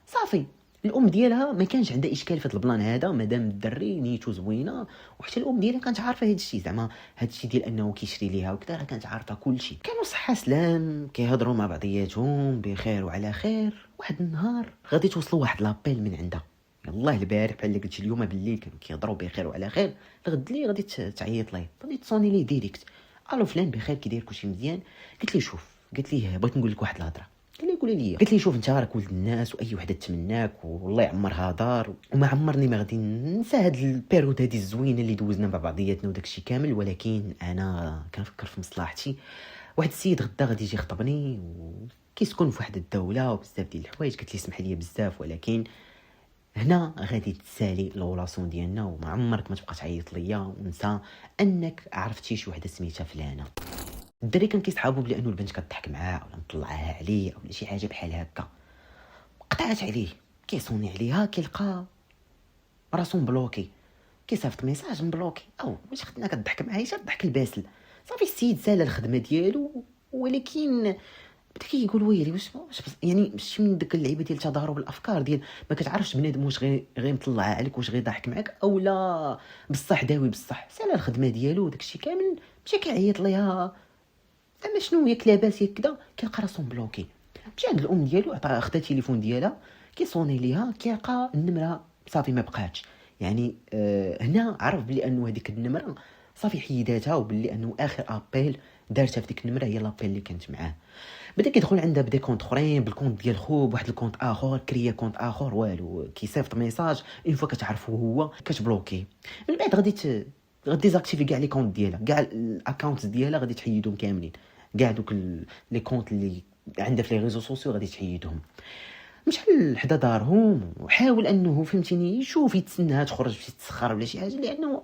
صافي الام ديالها ما كانش عندها اشكال في هذا البلان هذا مادام الدري نيتو زوينه. وحتى الام ديالها كانت عارفه هذا الشيء زعما هذا الشيء ديال انه كيشري ليها وكذا راه كانت عارفه كل شيء. كانوا صحه سلام كيهضروا مع بعضياتهم بخير وعلى خير. واحد النهار غادي توصلوا واحد لابيل من عندها. يلاه البارح بحال اللي قلت اليوم بالليل كانوا كيهضروا بخير وعلى خير. الغد لي غادي تعيط ليه غادي تصوني ليه ديريكت. الو فلان بخير كي داير كلشي مزيان. قلت لي شوف قلت لي بغيت نقول لك واحد الهضره. قال لي قلت لي شوف انت راك ولد الناس واي وحده تمناك والله يعمرها دار وما عمرني ما غادي ننسى هاد البيريود هادي الزوينه اللي دوزنا مع بعضياتنا وداك الشيء كامل. ولكن انا كنفكر في مصلحتي. واحد السيد غدا غادي يجي يخطبني وكيسكن في واحد الدوله وبزاف ديال الحوايج. قلت لي اسمح لي بزاف ولكن هنا غادي تسالي لولاسون ديالنا وما عمرك ما تبقى تعيط ليا ونسى انك عرفتي شي وحده سميتها فلانه. الدري كان كيصحابو بلي انه البنت كتضحك معاه ولا مطلعها عليه ولا شي حاجه بحال هكا. قطعت عليه كيصوني عليها كيلقى راسو مبلوكي كيصيفط ميساج مبلوكي. او واش خدنا كتضحك معايا حتى الضحك الباسل. صافي السيد سال الخدمه ديالو ولكن بدا كيقول ويلي واش يعني شي من ديك اللعيبه ديال تضارب الافكار ديال ما كتعرفش بنادم واش غير مطلع عليك واش غير ضاحك معاك اولا بصح داوي بصح. سال الخدمه ديالو داكشي كامل مشى كيعيط ليها زعما شنو ياك لاباس ياك كذا. كيلقى راسو بلوكي. مشى عند الام ديالو عطاها اخذ التليفون ديالها كيصوني ليها كيلقى النمره صافي ما بقاتش. يعني هنا عرف بلي انه هذيك النمره صافي حيداتها وبلي انه اخر ابيل دارتها في ديك النمره هي لابيل اللي كانت معاه. بدا كيدخل عندها بدا كونط اخرين بالكونط ديال خوه بواحد الكونط اخر كريا كونط اخر والو كيصيفط ميساج اون فوا كتعرفو هو كتبلوكي. من بعد غادي ديزاكتيفي كاع لي كونط ديالها كاع الاكونت ديالها غادي تحيدهم كاملين. كاع دوك لي كونط اللي عندها في لي ريزو سوسيو غادي تحيدهم. مشى لحدا دارهم وحاول انه فهمتيني يشوف يتسناها تخرج باش تسخر ولا شي حاجه لانه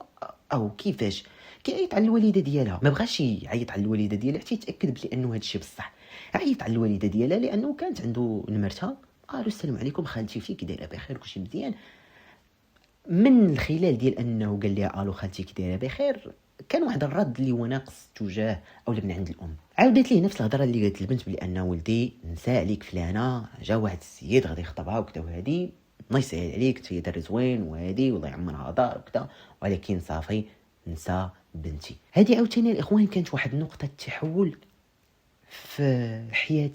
او كيفاش كيعيط على الوالده ديالها، ما بغاش يعيط على الوالده ديالها حتى يتاكد بلي انه هذا الشيء بصح. عيط على الوالده ديالها لانه كانت عنده نمرتها، قالوا السلام عليكم خالتي كي دايره بخير كلشي مزيان. من الخلال ديال انه قال لها الو خالتي كي دايره بخير، كان واحد الرد اللي هو ناقص تجاه اولا من عند الام. عاودت ليه نفس الهضره اللي قالت البنت بلي ان ولدي نسى عليك فلانه، جا واحد السيد غادي يخطبها وكذا، وهادي الله يسهل عليك تي دار زوين وهادي والله يعمرها دار وكذا، ولكن صافي نسى بنتي. هذه عاوتاني الاخوان كانت واحد نقطه تحول في حياه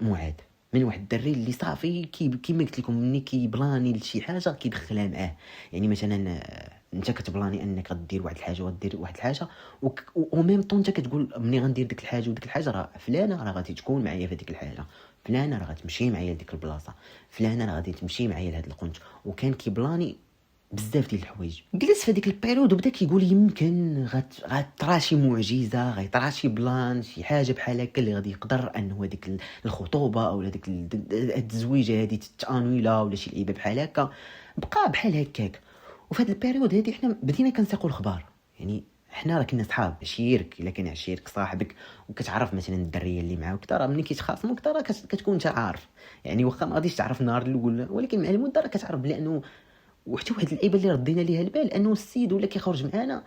معاذ، من واحد الدري اللي صافي كيما قلت لكم ملي كيبلاني لشي حاجه كيدخلها معاه. يعني مثلا انت كتبلاني انك غدير واحد الحاجه وغدير واحد الحاجه و ميم طون انت كتقول ملي غندير ديك الحاجه وديك الحاجه راه فلانه راه غادي تكون معايا في ديك الحاجه، فلانه راه غتمشي معايا لديك البلاصه، فلانه راه غادي تمشي معايا لهاد القنت. وكان كيبلاني بزاف ديال الحوايج. جلس في هذيك البيريود وبدا كيقول يمكن غطرا شي معجزه، غيطرا شي بلان، شي حاجه بحال هكا اللي غادي يقدر انه هذيك الخطوبه او هذيك التزويجه هذه تتانويلا ولا شي لعيبه بحال هكا. بقى بحال هكاك. وفي هذه البيريود هذه حنا بدينا كنسيقوا الخبار. يعني حنا راه كنا صحاب، عشيرك الا كان عشيرك صاحبك وكتعرف مثلا الدريه اللي معاه وكذا، راه ملي كيتخاصموا كذا راه كتكون انت عارف. يعني واخا ما غاديش تعرف النهار الاول، ولكن مع المده راه كتعرف بانه. وحتى واحد اللعيبه اللي ردينا ليها البال انه السيد ولا كيخرج معانا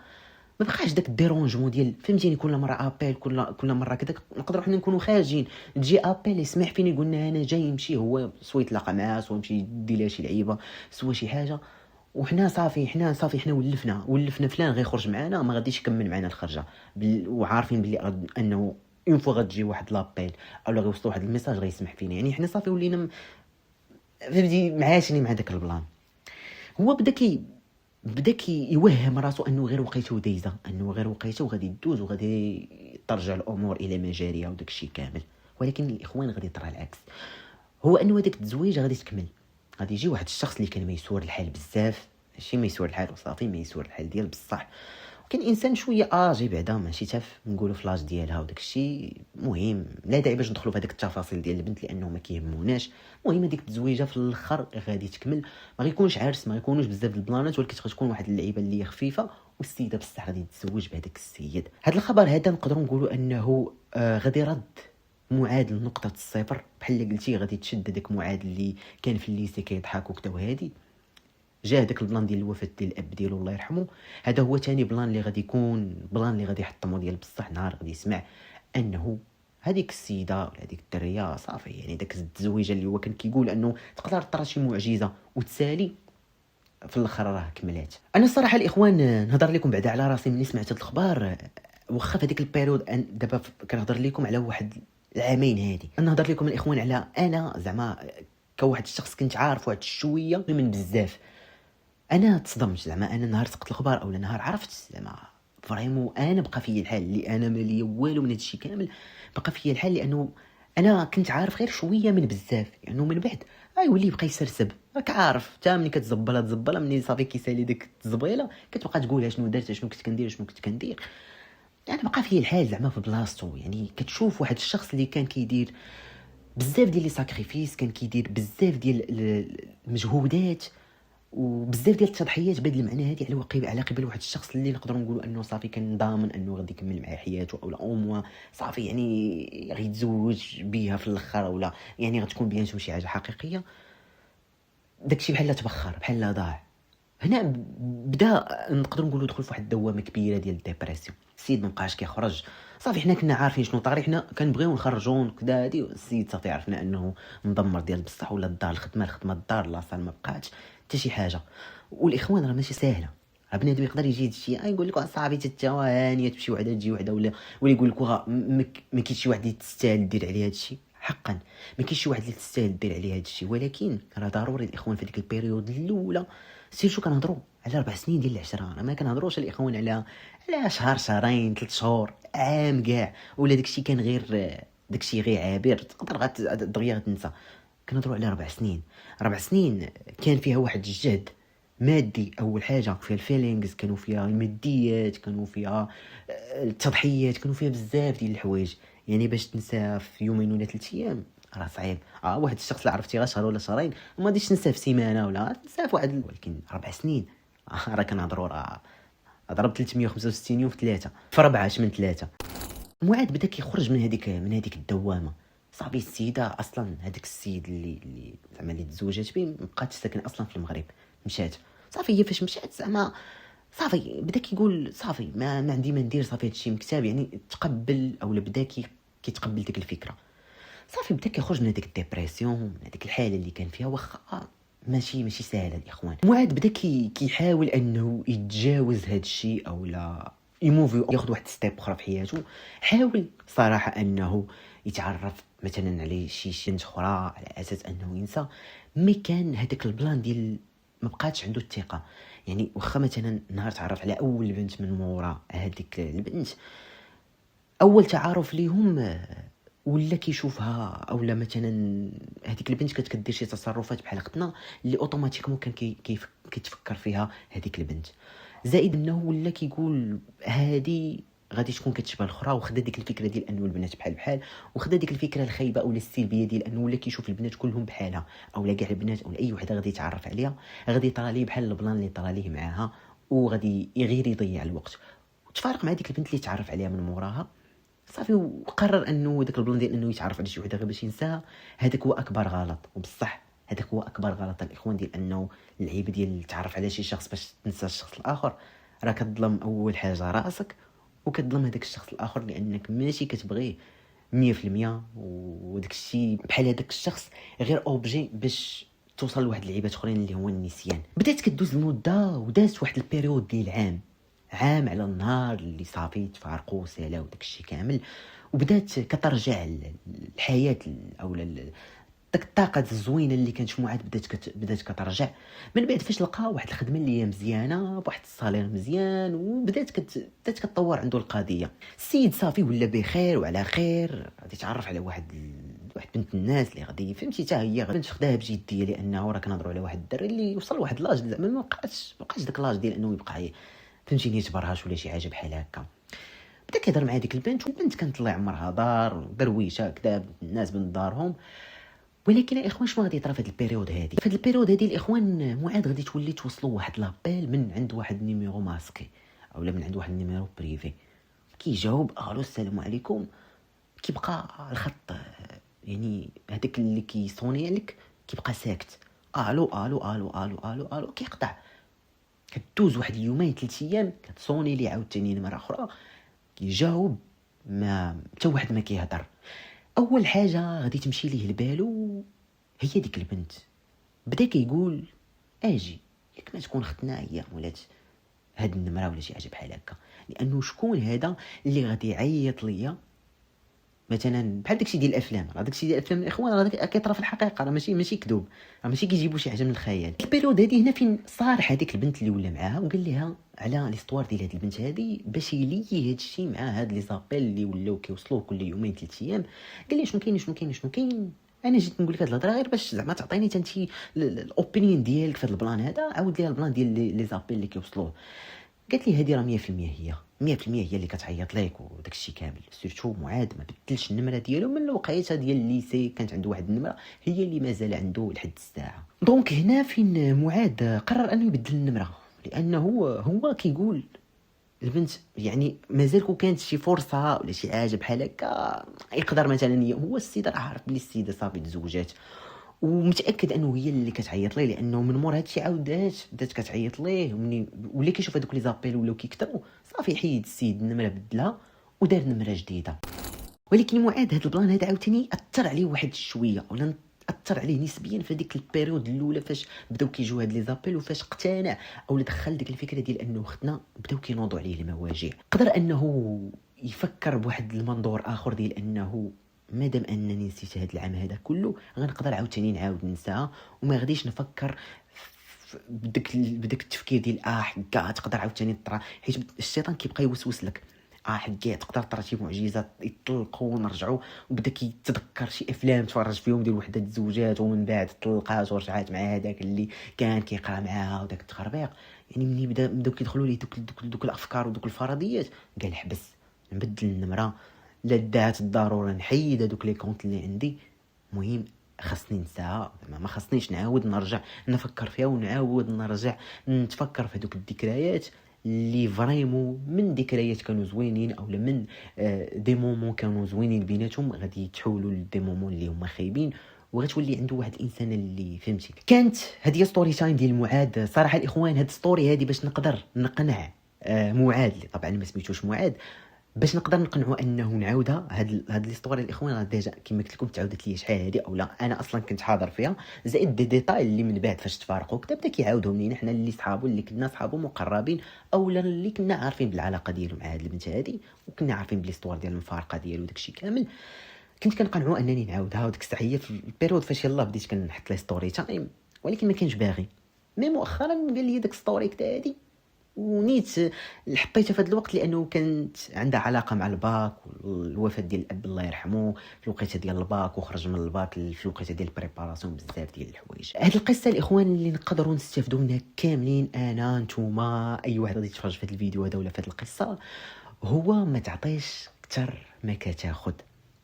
ما بقاش داك الديرونجمون ديال فهمتيني، كل مره ابيل كل مره كذا. نقدروا حنا نكونوا خارجين تجي ابيل يسمح فيني قلنا انا جاي يمشي هو سوا يتلاقى معاه سوا يمشي يدي لها شي لعيبه سوا شي حاجه، وحنا صافي حنا ولفنا فلان غيخرج معانا ما غاديش يكمل معنا الخرجه وعارفين بلي انه اون فوا غتجي واحد لابيل او غيوصل واحد الميساج غيسمح فينا. يعني حنا صافي ولينا فهمتي معاشرين مع داك البلان. هو بدا يوهم راسو انه غير وقيته دايزه، انه غير وقيته وغادي تدوز وغادي ترجع الامور الى مجاريها وداك الشيء كامل. ولكن الاخوان غادي يطرى العكس، هو انه هذيك التزويجه غادي تكمل. غادي يجي واحد الشخص اللي كان ميسور الحال بزاف، ماشي ميسور الحال وصافي، ميسور الحال ديال بصح. وكان انسان شويه اجي بعدا ماشي تاف نقولوا فلاش ديالها وداك الشيء. المهم لا داعي باش ندخلوا في هذيك التفاصيل ديال البنت لانه ما كيهموناش. المهم هذيك التزويجه في الاخر غادي تكمل، ما غيكونش عرس، ما غيكونوش بزاف البلانات، ولكن غتكون واحد اللعيبه اللي خفيفه والسيده بصح غادي تتزوج بهذاك السيد. هذا الخبر هذا نقدروا نقولوا انه غادي يرد معاد لنقطه الصفر. بحال اللي قلتي غادي تشد داك معاد اللي كان في الليسي كيضحك وكذا وهادي. جا داك البلان ديال الوفاه ديال الاب ديالو الله يرحمه، هذا هو ثاني بلان اللي غادي يكون بلان اللي غادي يحطمو ديال بصح نهار غادي يسمع انه هذيك السيده ولا هذيك الدريه صافي. يعني داك التزويجه اللي هو كان كيقول انه تقدر طرا شي معجزه وتسالي في الاخر راه كملات. انا الصراحه الاخوان نهضر لكم بعدا على راسي ملي سمعت هاد الاخبار. واخا في هذيك البيريود دابا كنهضر لكم على واحد العامين هادي، نهضر لكم الاخوان على انا زعما كواحد الشخص كنت عارف واحد شويه من بزاف. انا تصدمت زعما انا نهار سقط الخبر او نهار عرفت زعما فريمون انا بقى فيا الحال اللي انا مالي والو من هادشي كامل. بقى فيا الحال لانه انا كنت عارف غير شويه من بزاف، لانه يعني من بعد يولي بقى يسرسب. راك عارف حتى ملي كتزبلها ملي صافي كيسالي ديك الزبيله كتبقى تقول شنو درت شنو كنت كندير. يعني بقى فيا الحال زعما في بلاصتو. يعني كتشوف واحد الشخص اللي كان كيدير بزاف ديال لي ساكريفيس، كان كيدير بزاف ديال المجهودات وبزاف ديال التضحيات بهذا المعنى هذه على قبل واحد الشخص اللي نقدروا نقولوا انه صافي كان ضامن انه غادي يكمل معاه حياته او لا صافي يعني غيتزوج بها في الاخر ولا يعني غتكون بيناتهم شي حاجه حقيقيه. داكشي بحال تبخر بحال ضاع. هنا بدا نقدروا نقولوا دخل في واحد الدوامه كبيره ديال الديبرسيون. السيد ما بقاش كيخرج صافي. حنا كنا عارفين شنو طاري، حنا كنبغيو نخرجون كذا هادي. السيد صافي عرفنا انه مدمر ديال بصح ولا الدار الخدمه الدار لاصال ما بقاتش حتى شي حاجه. والاخوان راه ماشي ساهله. راه بنادم يقدر يجي هادشي يقول لك صافي تتوا هانيه تمشي وحده تجي وحده ولا يقول لك ما كاينش شي واحد اللي تستاهل دير عليه هادشي. حقا ما كاينش شي واحد اللي تستاهل دير عليه هادشي، ولكن راه ضروري الاخوان في ديك البيريود الاولى سيرتو كنهضروا على 4 سنين ديال العشره. راه ما كنهضروش الاخوان على شهر شهرين 3 شهور عام كاع ولا داكشي كان غير داكشي غير عابر تقدر دغيا غتنسى. كنهضروا على 4 سنين. 4 سنين كان فيها واحد الجهد مادي اول حاجه، فيها الفيلينغز، كانوا فيها الماديات، كانوا فيها التضحيات، كانوا فيها بزاف ديال الحوايج. يعني باش تنسى في يومين ولا 3 ايام راه صعيب. واحد الشخص اللي عرفتي غير شهر ولا شهرين ما غاديش تنساه في سيمانه ولا تنساه في واحد. ولكن 4 سنين راه كنهضروا راه ضرب 365 يوم في 3 في 4 من 3. معاد بدا كيخرج من هذيك الدوامه. صافي السيده اصلا، هذاك السيد اللي زعما اللي تزوجات به مابقاتش ساكنه اصلا في المغرب، مشات. صافي هي فاش مشات زعما صافي بدا كيقول صافي ما عندي ما ندير، صافي هادشي مكتاب، يعني تقبل اولا بدا كيتقبل ديك الفكره. صافي بدا كيخرج من هذيك الديبرسيون، من هذيك الحاله اللي كان فيها، واخا ماشي سهله الاخوان. معاد بدا كيحاول انه يتجاوز هذا الشيء اولا يموفي، ياخذ واحد ستيب اخرى في حياته. حاول صراحه انه يتعرف مثلا على شي بنت اخرى على اساس انه ينسى، مي كان هذاك البلان ديال ما بقاتش عنده الثقه. يعني واخا مثلا نهار تعرف على اول بنت من مورا هذيك البنت، اول تعارف ليهم ولا كيشوفها اولا مثلا هذيك البنت كتدير شي تصرفات بحال قتنا اللي اوتوماتيكمون كان كيتفكر فيها هذيك البنت. زائد انه ولا كيقول هذه غادي تكون كتشبه الاخرى، وخدا ديك الفكره ديال انه البنات بحال، وخدا ديك الفكره الخايبه اولا السلبيه ديال انه ولا كيشوف البنات كلهم بحالها، اولا كاع البنات اولا اي وحده غادي يتعرف عليها غادي يطرى ليه بحال البلان اللي طرى ليه معاها، وغادي غير يضيع الوقت. وتفارق مع ديك البنت اللي تعرف عليها من موراها. صافي وقرر انه داك البلان ديال انه يتعرف على شي وحده غير باش ينساها، هذاك هو اكبر غلط. وبصح هذاك هو اكبر غلط الاخوان، ديال انه اللعيبه ديال تعرف على شي شخص باش تنسى الشخص الاخر. راه كتظلم اول حاجه راسك، وكتظلم هذاك الشخص الاخر لانك ماشي كتبغيه 100%. وداك الشيء بحال هذاك الشخص غير اوبجي باش توصل لواحد اللعيبات اخرين اللي هو النسيان. بدات كدوز المده ودازت واحد البيريود ديال عام على النهار اللي صافي تفارقوا سالاو داك الشيء كامل، وبدات كترجع الحياه اولا داك الطاقه الزوينه اللي كانت في معاد بدات كترجع. من بعد فاش لقى واحد الخدمه اللي هي مزيانه بواحد الصالير مزيان، وبدات بدات كتطور عنده القضيه. السيد صافي ولا بخير وعلى خير، غادي يتعرف على واحد بنت الناس اللي غادي فهمتي حتى هي غادي تاخذها بجديه، لانه راه كنهضروا على واحد الدري اللي وصل لواحد لاج زعما ما بقاش داك لاج ديال انه يبقى فهمتيني يتبرهش ولا شي حاجه بحال هكا. بدا كيهضر مع ديك البنت، والبنت كانت الله يعمرها دار درويشه كذا الناس من دارهم. ولكن الاخوان شنو غادي يطرا في هذه البيريود هذه؟ في هذه البيريود هذه الاخوان معاد غادي تولي توصلوا واحد لابيل من عند واحد نيميرو ماسكي اولا من عند واحد نيميرو بريفي. كيجاوب الو السلام عليكم، كيبقى الخط يعني هذاك اللي كيصوني لك كيبقى ساكت، الو الو الو الو الو الو كيقطع. كدوز واحد اليومين 3 ايام كتصوني لي عاوتاني مره اخرى كيجاوب، ما حتى واحد ما كيهضر. اول حاجه غادي تمشي ليه لبالو هي ديك البنت. بدا كيقول اجي ياك ما تكون ختنا هي ولات هاد النمره ولا شي حاجه بحال هكا، لانه شكون هذا اللي غادي يعيط ليا مثلا بحال داكشي ديال الافلام. راه داكشي ديال الافلام الاخوان راه كيطرا في الحقيقه، راه ماشي كذوب، راه ماشي كيجيبوا شي حاجه من الخيال. البيريود هذه هنا فين صارح هذيك البنت اللي ولا معاها وقال لها على ليستوار ديال هذه البنت هذه باش يلي هذا الشيء مع هاد لي زابيل اللي ولاو كيوصلوه كل يومين 3 ايام. قال لي شنو كاين انا جيت نقول لك هاد الهضره غير باش زعما تعطيني تنتي الاوبينيون ديالك في هاد البلان هذا، عاود ليها البلان ديال لي زابيل اللي كيوصلوه. قالت لي هذه راه 100% هي 100% هي اللي كتعيط ليك وداك الشيء كامل. سيرتو معاد ما بدلش النمره ديالو من الوقيته ديال الليسي، كانت عنده واحد النمره هي اللي مازال عنده لحد الساعه. دونك هنا فين معاد قرر انه يبدل النمره، لانه هو كيقول البنت يعني مازال كون كانت شي فرصه ولا شي حاجه بحال هكا يقدر مثلا هو السيده راه عارف بلي السيده صافي تزوجات، ومتاكد انه هي اللي كتعيط ليه، لانه من مور هادشي عاودات بدات كتعيط ليه. ومني ولا كيشوف هذوك لي زابيل ولاو كيكثروا صافي حيد السيد النمره بدلها ودار نمره جديده. ولكن معاد هذا البلان هذا عاوتاني اثر عليه واحد شويه ولا اثر عليه نسبيا في هذيك البيريود الاولى فاش بداو كيجيو هاد لي زابيل، وفاش اقتنع او دخل ديك الفكره ديال انه ختنا بداو كينوضوا عليه المواجع. قدر انه يفكر بواحد المنظور اخر ديال انه مادام انني نسيت هاد العام هذا كله غنقدر عاوتاني نعاود ننساها، وما غاديش نفكر بدك التفكير ديال حكا تقدر عاوتاني طرا، حيت الشيطان كيبقى يوسوس لك حكا تقدر طرا شي معجزه يطلقوا ونرجعوا. وبدا كيتذكر شي افلام تفرج فيهم ديال وحده تزوجات ومن بعد طلقات ورجعات مع هذاك اللي كان كيقرا معاها وداك التخربيق. يعني ملي بداو كيدخلوا ليه دوك الافكار ودوك الفرضيات قال حبس نبدل النمره، لا دات الضروره نحيد هذوك لي كونط اللي عندي، مهم خاصني نساها، ما خاصنيش نعاود نرجع نفكر فيها ونعاود نرجع نتفكر في هذوك الذكريات اللي فريمون من ذكريات كانوا زوينين اولا من دي مومون كانوا زوينين بيناتهم غادي يتحولوا لدي مومون اللي هما خايبين، وغتولي عنده واحد الانسان اللي فهمتي. كانت هذه ستوري تايم ديال معاد. صراحه الاخوان هاد ستوري هذه باش نقدر نقنع معاد اللي طبعا ما سميتوش معاد، باش نقدر نقنعوا انه نعاودها. هاد لي ستوري الاخوان راه ديجا كما قلت لكم تعاودت لي شحال هادي اولا انا اصلا كنت حاضر فيها، زائد دي ديتاي اللي من بعد فاش تفارقوا كتبدا كيعاودهم لينا حنا اللي صحابو اللي كنا صحابو مقربين اولا اللي كنا عارفين بالعلاقه ديالو مع هاد البنت هادي وكنا عارفين بليستوار ديال المفارقه ديالو داكشي كامل. كنت كنقنعوا انني نعاودها، وديك الساعه هي في البيريود فاش يلاه بديت كنحط لي ستوري تايم، ولكن ما كانش باغي. مي مؤخرا قال لي داك ستوري تاعي ونيت حطيتها في هذا الوقت لانه كانت عندها علاقه مع الباك والوفاه ديال الاب الله يرحمه في الوقيته ديال الباك، وخرج من الباك في الوقيته ديال البريباراسيون بزاف ديال الحوايج. هذه القصه الاخوان اللي نقدروا نستافدوا منها كاملين انا نتوما اي واحد غادي يتفرج في هذا الفيديو هذا ولا في هذه القصه، هو ما تعطيش اكثر ما كتاخذ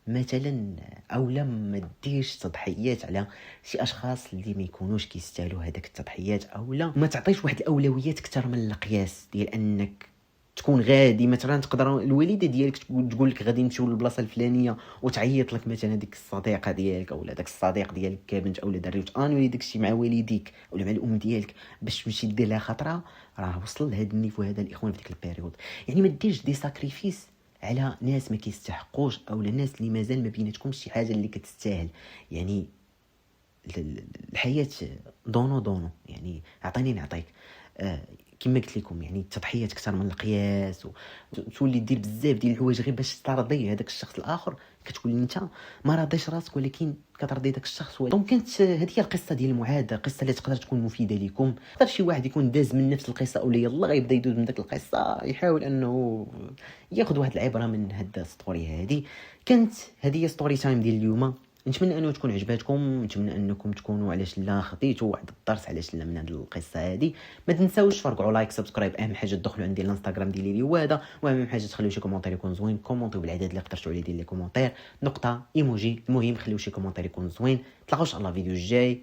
مثلا، اولا ما ديرش تضحيات على شي اشخاص اللي ما يكونوش كيستاهلوا هذاك التضحيات، اولا ما تعطيش واحد الاولويات اكثر من القياس ديال انك تكون غادي مثلا تقدر الوالده ديالك تقول لك غادي نمشيو للبلاصه الفلانيه وتعيط لك مثلا ديك الصديقه ديالك اولا داك الصديق ديالك كبنت اولا دري وتانولي داك الشيء مع والديك ولا مع الام ديالك باش تمشي دير لها خطره. راه وصل لهذا النيفو هذا الاخوان في ديك البيريود. يعني ما ديرش دي ساكريفيس على ناس ما كيستحقوش اولا الناس اللي مازال ما بيناتكمش شي حاجه اللي كتستاهل. يعني الحياه دونو يعني عطيني نعطيك. كما قلت لكم يعني التضحيات اكثر من القياس وتولي دير بزاف ديال الحوايج غير باش ترضي هذاك الشخص الاخر، كتقول انت ما راضيش راسك ولكن كترضي داك الشخص. دونك كانت هذه هي القصه ديال معاد، قصه اللي تقدر تكون مفيده لكم. يقدر شي واحد يكون داز من نفس القصه او يلا غيبدا يدوز من داك القصه يحاول انه ياخذ واحد العبره من هاد ستوري هذه. كانت هذه هي ستوري تايم ديال اليوم. نتمنى انه تكون عجباتكم، نتمنى انكم تكونوا علاش لا خديتوا واحد الدرس علاش لا من هذه القصه هذه. ما تنساوش تفرقعوا لايك سبسكرايب، اهم حاجه تدخلوا عندي الانستغرام ديالي اللي هو هذا، واهم حاجه تخليو شي كومونتير يكون زوين، كومونتيو بالعدد اللي قدرتوا عليه ديال لي كومونتير نقطه ايموجي. المهم خليو شي كومونتير يكون زوين. تلاقاو ان شاء الله الفيديو الجاي.